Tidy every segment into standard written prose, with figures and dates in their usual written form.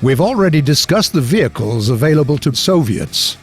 We've already discussed the vehicles available to Soviets.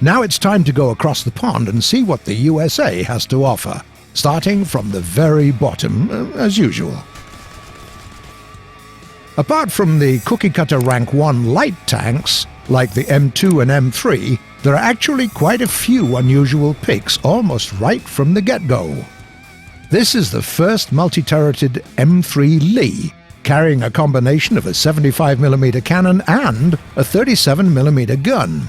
Now it's time to go across the pond and see what the USA has to offer, starting from the very bottom, as usual. Apart from the cookie-cutter Rank 1 light tanks, like the M2 and M3, there are actually quite a few unusual picks almost right from the get-go. This is the first multi-turreted M3 Lee, carrying a combination of a 75mm cannon and a 37mm gun.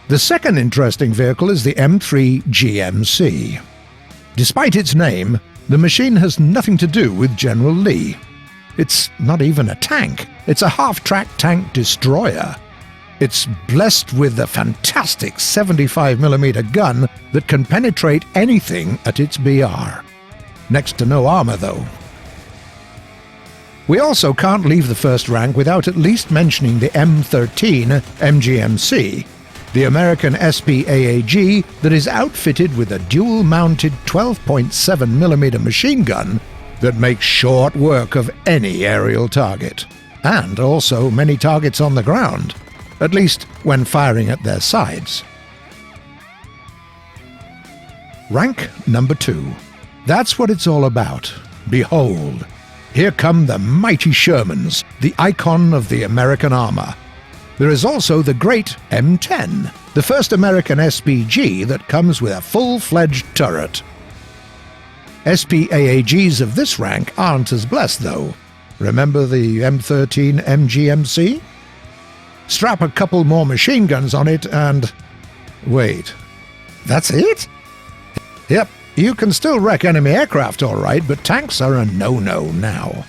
The second interesting vehicle is the M3 GMC. Despite its name, the machine has nothing to do with General Lee. It's not even a tank, it's a half-track tank destroyer. It's blessed with a fantastic 75mm gun that can penetrate anything at its BR. Next to no armor, though. We also can't leave the first rank without at least mentioning the M13 MGMC, the American SPAAG that is outfitted with a dual-mounted 12.7mm machine gun that makes short work of any aerial target, and also many targets on the ground, at least when firing at their sides. Rank number 2. That's what it's all about. Behold, here come the mighty Shermans, the icon of the American armor. There is also the great M10, the first American SPG that comes with a full-fledged turret. SPAAGs of this rank aren't as blessed, though. Remember the M13 MGMC? Strap a couple more machine guns on it and... wait. That's it? Yep, you can still wreck enemy aircraft all right, but tanks are a no-no now.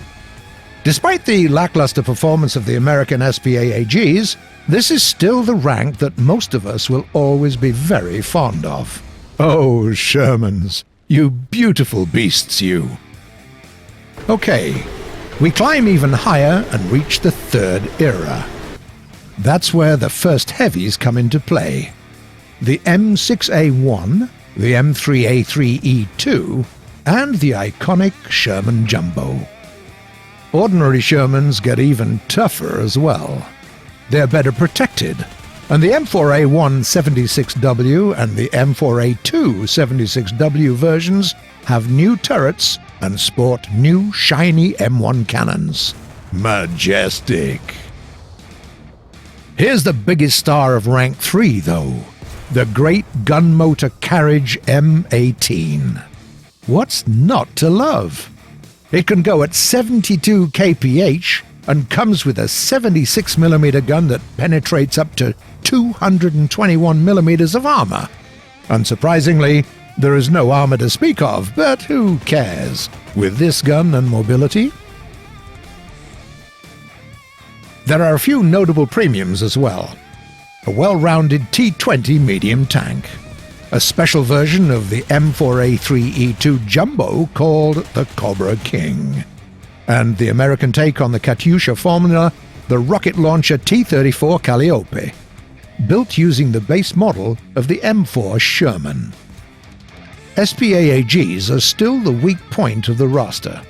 Despite the lackluster performance of the American SPAAGs, this is still the rank that most of us will always be very fond of. Oh, Shermans, you beautiful beasts, you. Okay, we climb even higher and reach the third era. That's where the first heavies come into play. The M6A1, the M3A3E2, and the iconic Sherman Jumbo. Ordinary Shermans get even tougher as well. They're better protected, and the M4A1 76W and the M4A2 76W versions have new turrets and sport new shiny M1 cannons. Majestic! Here's the biggest star of Rank 3, though. The great gun motor carriage M18. What's not to love? It can go at 72 kph and comes with a 76mm gun that penetrates up to 221mm of armor. Unsurprisingly, there is no armor to speak of, but who cares? With this gun and mobility. There are a few notable premiums as well. A well-rounded T20 medium tank, a special version of the M4A3E2 Jumbo called the Cobra King, and the American take on the Katyusha formula, the rocket launcher T-34 Calliope, built using the base model of the M4 Sherman. SPAAGs are still the weak point of the roster.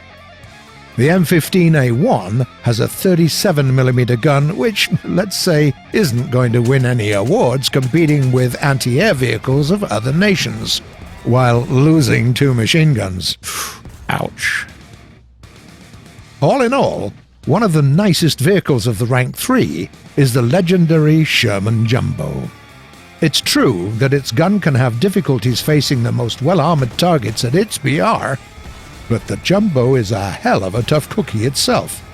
The M15A1 has a 37mm gun which, let's say, isn't going to win any awards competing with anti-air vehicles of other nations, while losing 2 machine guns. Ouch. All in all, one of the nicest vehicles of the Rank 3 is the legendary Sherman Jumbo. It's true that its gun can have difficulties facing the most well-armored targets at its BR, but the Jumbo is a hell of a tough cookie itself.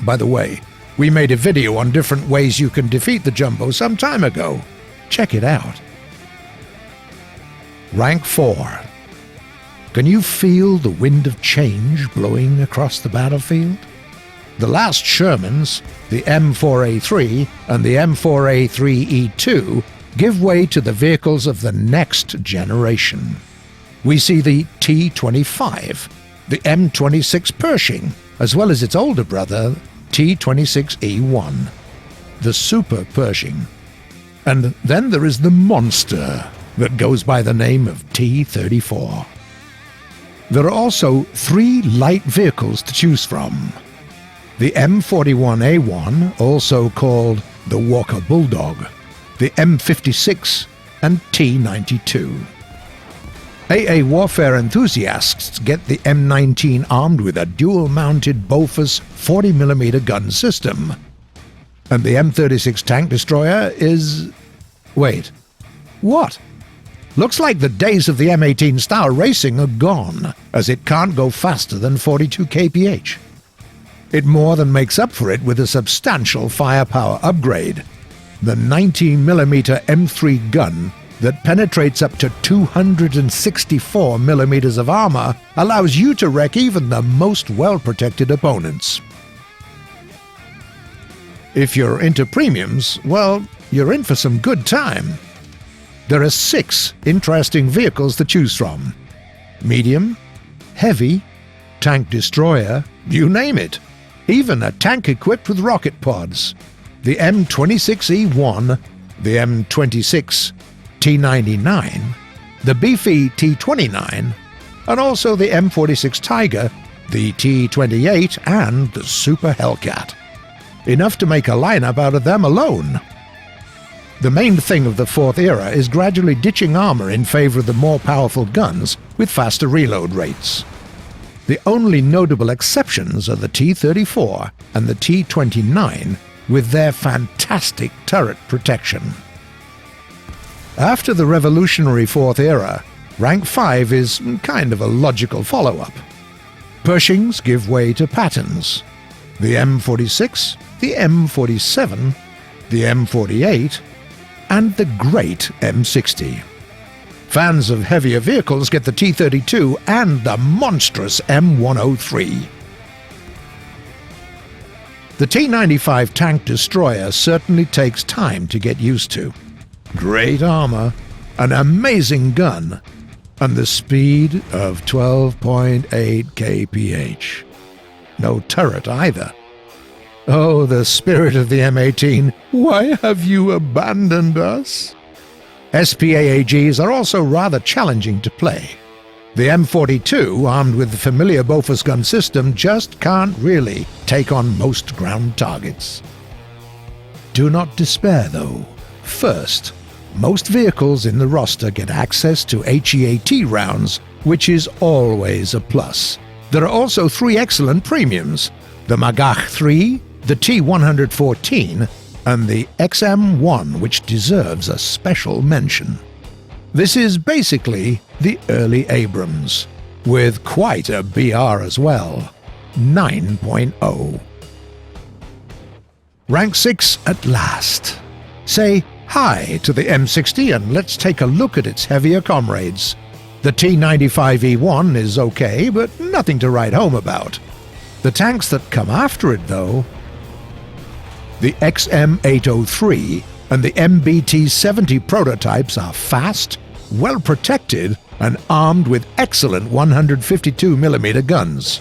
By the way, we made a video on different ways you can defeat the Jumbo some time ago. Check it out. Rank 4. Can you feel the wind of change blowing across the battlefield? The last Shermans, the M4A3 and the M4A3E2, give way to the vehicles of the next generation. We see the T-25, the M26 Pershing, as well as its older brother, T-26E1, the Super Pershing. And then there is the monster that goes by the name of T-34. There are also 3 light vehicles to choose from. the M41A1, also called the Walker Bulldog, the M56, and T92. AA warfare enthusiasts get the M19 armed with a dual-mounted Bofors 40mm gun system. And the M36 tank destroyer is... wait. What? Looks like the days of the M18 style racing are gone, as it can't go faster than 42 kph. It more than makes up for it with a substantial firepower upgrade. The 19mm M3 gun that penetrates up to 264mm of armor allows you to wreck even the most well-protected opponents. If you're into premiums, well, you're in for some good time. There are 6 interesting vehicles to choose from. Medium, heavy, tank destroyer, you name it. Even a tank equipped with rocket pods. The M26E1, the M26 T99, the beefy T29, and also the M46 Tiger, the T28, and the Super Hellcat. Enough to make a lineup out of them alone. The main thing of the Fourth Era is gradually ditching armor in favor of the more powerful guns with faster reload rates. The only notable exceptions are the T-34 and the T-29 with their fantastic turret protection. After the revolutionary Fourth Era, Rank 5 is kind of a logical follow-up. Pershings give way to Pattons. The M46, the M47, the M48, and the great M60. Fans of heavier vehicles get the T-32 and the monstrous M103. The T-95 tank destroyer certainly takes time to get used to. Great armor, an amazing gun, and the speed of 12.8 kph. No turret either. Oh, the spirit of the M18, why have you abandoned us? SPAAGs are also rather challenging to play. The M42, armed with the familiar Bofors gun system, just can't really take on most ground targets. Do not despair, though. First, most vehicles in the roster get access to HEAT rounds, which is always a plus. There are also 3 excellent premiums: the Magach 3, the T-114, and the XM1, which deserves a special mention. This is basically the early Abrams, with quite a BR as well, 9.0. Rank 6 at last. Say hi to the M60 and let's take a look at its heavier comrades. The T95E1 is okay, but nothing to write home about. The tanks that come after it, though, the XM803 and the MBT-70 prototypes are fast, well-protected, and armed with excellent 152mm guns.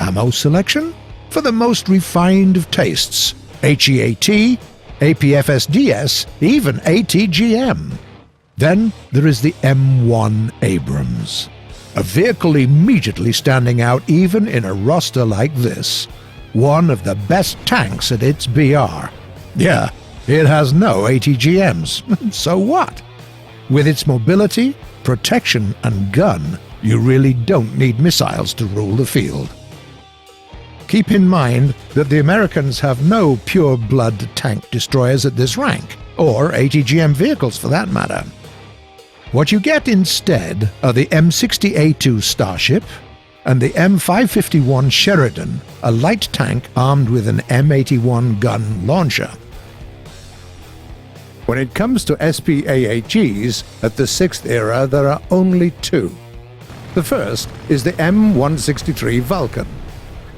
Ammo selection? For the most refined of tastes. HEAT, APFSDS, even ATGM. Then there is the M1 Abrams, a vehicle immediately standing out even in a roster like this. One of the best tanks at its BR. Yeah, it has no ATGMs. So what? With its mobility, protection, and gun, you really don't need missiles to rule the field. Keep in mind that the Americans have no pure-blood tank destroyers at this rank, or ATGM vehicles for that matter. What you get instead are the M60A2 Starship and the M551 Sheridan, a light tank armed with an M81 gun launcher. When it comes to SPAAGs, at the 6th era there are only 2. The first is the M163 Vulcan.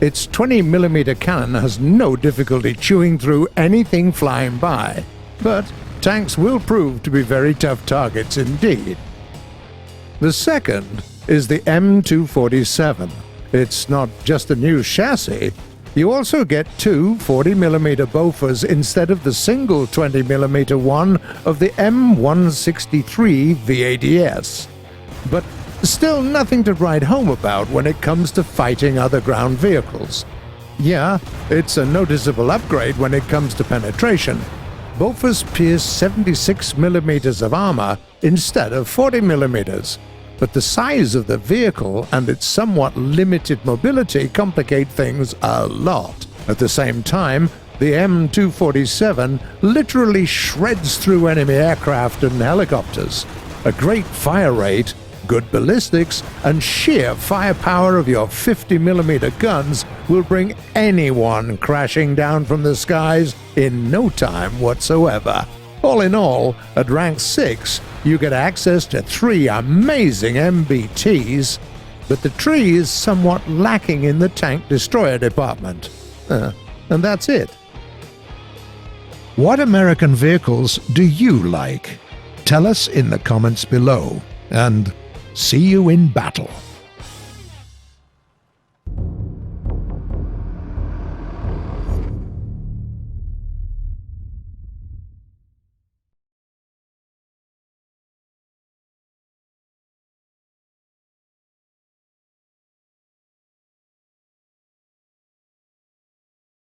Its 20mm cannon has no difficulty chewing through anything flying by, but tanks will prove to be very tough targets indeed. The second is the M247. It's not just a new chassis. You also get 2 40mm Bofors instead of the single 20mm one of the M163 VADS. But still nothing to write home about when it comes to fighting other ground vehicles. Yeah, it's a noticeable upgrade when it comes to penetration. Bofors pierce 76mm of armor instead of 40mm, but the size of the vehicle and its somewhat limited mobility complicate things a lot. At the same time, the M247 literally shreds through enemy aircraft and helicopters. A great fire rate, good ballistics, and sheer firepower of your 50mm guns will bring anyone crashing down from the skies in no time whatsoever. All in all, at rank 6, you get access to 3 amazing MBTs, but the tree is somewhat lacking in the tank destroyer department. And that's it. What American vehicles do you like? Tell us in the comments below, and see you in battle.